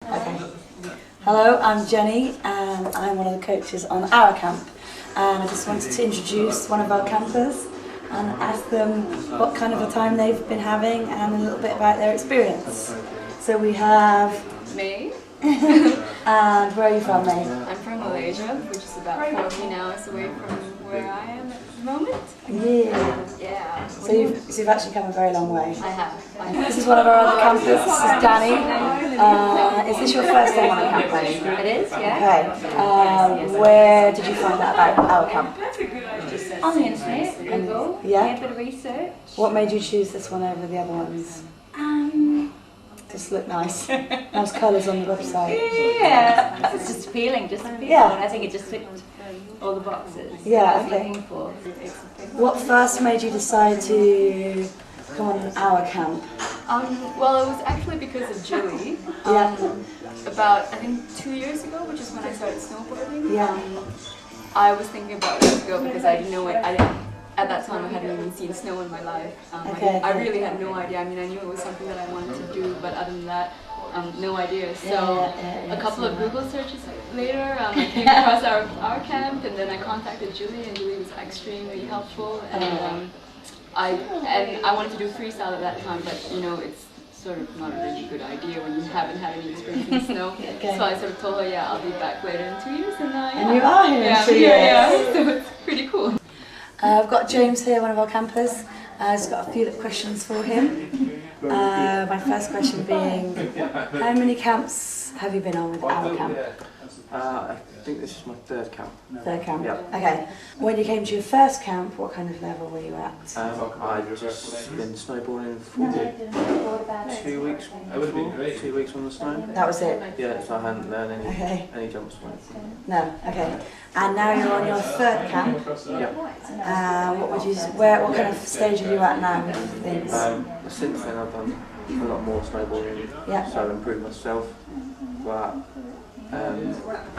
Okay. Hello, I'm Jenny and I'm one of the coaches on our camp, and I just wanted to introduce one of our campers and ask them what kind of a time they've been having and a little bit about their experience. So we have May. And where are you from, May? I'm from Malaysia, which is about 14 hours away from where I am at the moment. Yeah. So you've actually come a very long way. I have. This is one of our other campers. This is Danny. Is this your first day on a camp? It is, yeah. Okay. Where did you find out about our camp? On the internet, Google, Yeah. a bit of research. What made you choose this one over the other ones? Just look nice. Nice colours on the website. Yeah, it's just appealing, Yeah. and I think it just ticked all the boxes Yeah, that I was okay. looking for. What first made you decide to come on our camp? Well, it was actually because of Julie. About, I think, 2 years ago, which is when I started snowboarding. Yeah. I was thinking about it to go because I didn't know it. At that time, I hadn't even seen snow in my life. I really had no idea. I mean, I knew it was something that I wanted to do, but other than that, no idea. So a couple of Google searches later, I came across our camp, and then I contacted Julie, and Julie was extremely helpful. And I wanted to do freestyle at that time, but you know, it's sort of not a really good idea when you haven't had any experience in snow. So I sort of told her, yeah, I'll be back later in 2 years, and you are here in 2 years. Yeah, so it's pretty cool. I've got James here, one of our campers. I've just got a few questions for him. My first question being, how many camps have you been on with our camp? I think this is my third camp. Third camp? Yeah. Okay. When you came to your first camp, what kind of level were you at? I've just been snowboarding for 2 weeks before, 2 weeks on the snow. That was it? Yeah, so I hadn't learned any jumps from it. No, okay. And now you're on your third camp. Yeah. What kind of stage are you at now with things? Since then I've done a lot more snowboarding, so I've improved myself. But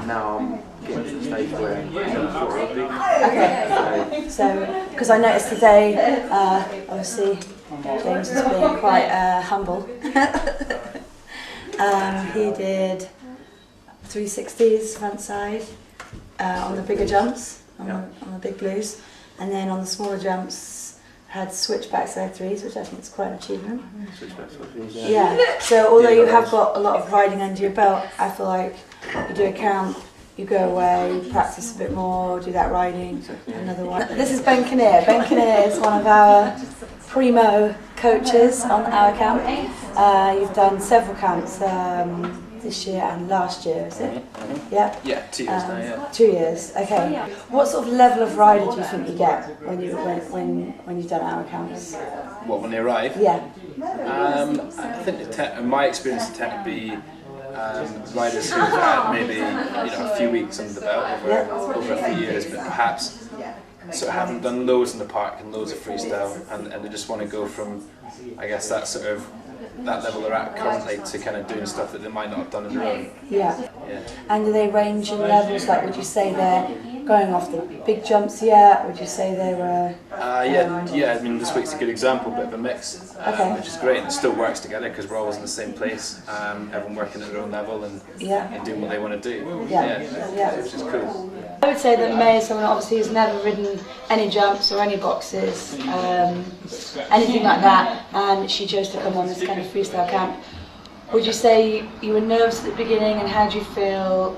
now I'm getting to the stage where I'm sort of rugby. Okay. So, because I noticed today, obviously, James is being quite humble. He did 360s front side on the bigger jumps, on the big blues, and then on the smaller jumps had switchback side threes, which I think is quite an achievement. Switchback side threes, Yeah. So although you have got a lot of riding under your belt, I feel like you do a camp, you go away, you practice a bit more, do that riding, another one. This is Ben Kinnear. Ben Kinnear is one of our primo coaches on our camp. You've done several camps this year and last year, is it? Yeah? Yeah, 2 years now, yeah. 2 years, okay. What sort of level of rider do you think you get when you've done our camps? What, when they arrive? Yeah. I think in my experience, they tend to be riders who've had maybe a few weeks under the belt over a few years, but perhaps sort of haven't done loads in the park and loads of freestyle, and they just want to go from, I guess, that sort of that level they're at currently to kind of doing stuff that they might not have done on their own. Yeah. And do they range in levels? Like, would you say they're going off the big jumps yet? Would you say they were? Yeah. I mean, this week's a good example, bit of a mix, which is great, and it still works together because we're always in the same place. Everyone working at their own level and doing what they want to do. Which is cool. I would say that May is someone obviously who's never ridden any jumps or any boxes, anything like that, and she chose to come on this kind of freestyle camp. Would you say you were nervous at the beginning, and how do you feel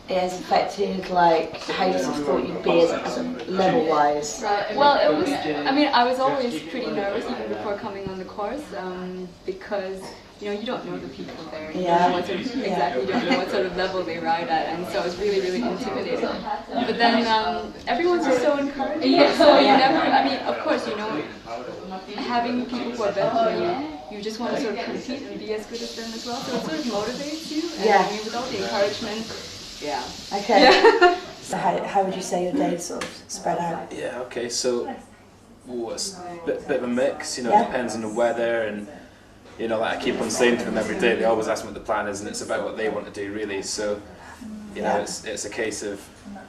it has affected like how you sort of thought you'd be as a level-wise? Right. Well, it was. I mean, I was always pretty nervous even before coming on the course because you don't know the people there. You don't know what sort of, exactly. You don't know what sort of level they ride at, and so I was really, really intimidated. But then everyone's just so encouraging. So you never. I mean, of course, having people who are better than you just want to sort of compete and be as good as them as well. So it sort of motivates you. And I mean, with all the encouragement. Yeah. Okay. Yeah. So how would you say your day sort of spread out? Yeah. Okay. So it's a bit of a mix. It depends on the weather and. Like I keep on saying to them every day, they always ask me what the plan is, and it's about what they want to do really. So, it's a case of,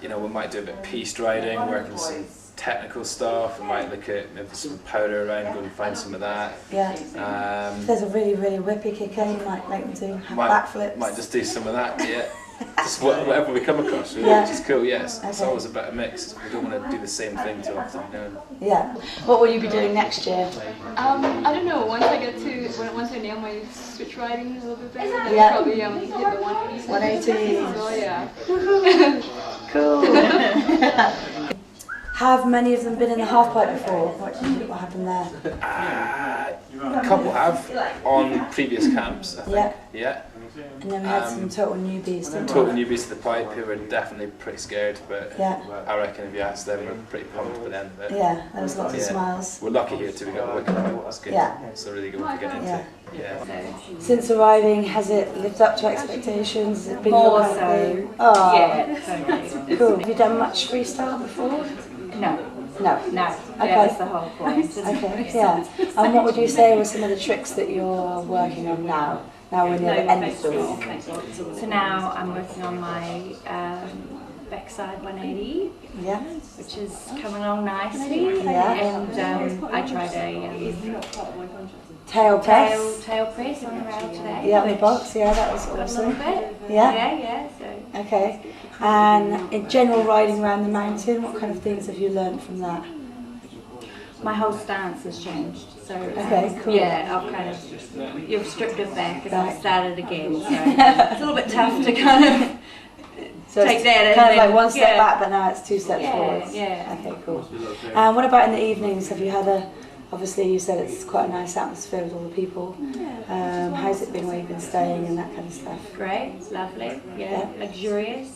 we might do a bit of piste riding, working some technical stuff. We might look at maybe some powder around, go and find some of that. Yeah. If there's a really, really whippy kicker, you might make them do backflips. Might just do some of that, yeah. Just whatever we come across, really, Yeah. which is cool, yes. Okay. It's always a bit of a mix. We don't want to do the same thing too often, you know. Yeah. What will you be doing next year? I don't know. Once I nail my switch riding a little bit better, then Yeah. I'll probably hit the 180. 180. So yeah. Cool. Have many of them been in the half pipe before? What happened there? A couple have on previous camps, I think. Yeah. Yeah. And then we had some total newbies, didn't we? Total newbies to the pipe who were definitely pretty scared, but Yeah. I reckon if you ask them, we're pretty pumped by the end of it. Yeah, there was lots of Yeah. smiles. We're lucky here too, we got a wicket. That's good. Yeah. It's a really good one to get into. Yeah. Yeah. Since arriving, has it lived up to expectations? Has it been More your kind of so. thing? Oh, Yeah, totally. cool. Have you done much freestyle before? No, No. no. Okay. That's the whole point. Okay, yeah. And what would you say were some of the tricks that you're working on now? Now we're near the end of the week. So now I'm working on my backside 180, Yeah. which is coming along nicely. Yeah. And I tried a Tail press. tail press on the rail today. Yeah, on the which box. Yeah, that was got a awesome. little bit. Yeah. Yeah. So Okay. And in general riding around the mountain, what kind of things have you learned from that? my whole stance has changed. So Okay, cool. yeah, I've kind of you've stripped it back and Right. I've started again. So it's a little bit tough to kind of So take it's that and kind of then- like one step yeah. back, but now it's two steps Yeah, forwards. yeah. Okay, cool. And what about in the evenings? Have you had obviously you said it's quite a nice atmosphere with all the people. How's it been where you've been staying and that kind of stuff? Great, lovely, Yeah. luxurious,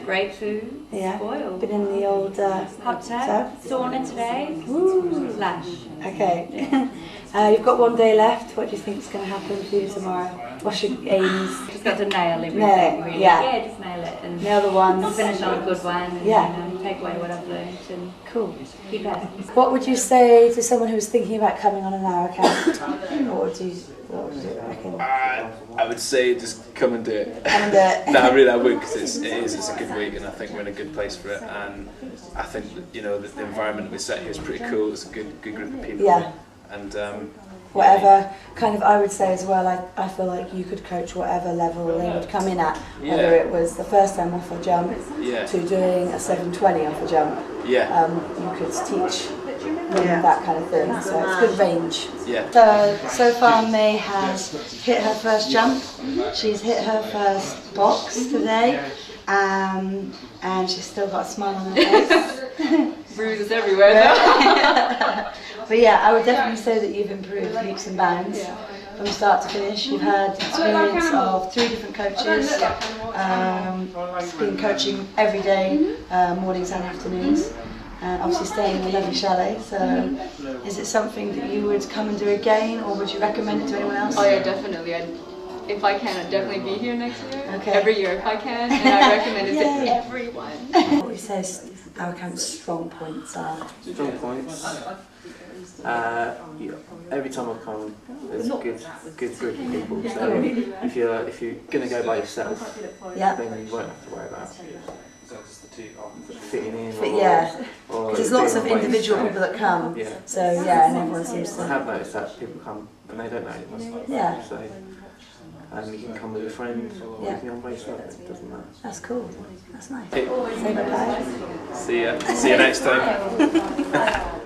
great food, Yeah. spoiled. Been in the old Hot tub, sauna today, lush. Okay. You've got one day left. What do you think is going to happen for you tomorrow? What's your aims? Just got to nail everything, Nail it, really. yeah. Just nail it and Nail the ones. finish on a good one and Yeah. take away what I've learned and Cool. keep at it. What would you say to someone who was thinking about coming on an hour camp? What would you reckon? I would say just come and do it. Come and do it. No, really I would, because it's a good week and I think we're in a good place for it, and I think the environment we set here is pretty cool. It's a good group of people. Yeah. And Whatever kind of, I would say as well, I feel like you could coach whatever level they would come in at, whether Yeah. it was the first time off a jump Yeah. to doing a 720 off a jump. Yeah. You could teach them that kind of thing, so it's good range. Yeah. So far May has hit her first jump, she's hit her first box today, and she's still got a smile on her face. Bruises everywhere though. But yeah, I would definitely say that you've improved leaps and bounds from start to finish. You've had experience of 3 different coaches, been coaching every day, mornings and afternoons, and obviously staying in the lovely chalet. So is it something that you would come and do again, or would you recommend it to anyone else? Oh yeah, definitely. If I can, I'd definitely be here next year. Okay. Every year if I can, and I recommend it Yay. to everyone. What would you say our camp's strong points are? Strong points. Every time I come, there's a good group of people. So if you're gonna go by yourself, Yeah. then you won't have to worry about fitting in. Yeah. Or There's lots of being away. individual people that come. Yeah. So yeah, and everyone seems I to. have noticed that people come and they don't know anyone. Yeah. So you can come with a friend or Yeah. you can on base up. It doesn't matter. That's cool. That's nice. Hey. Say bye-bye. See you next time.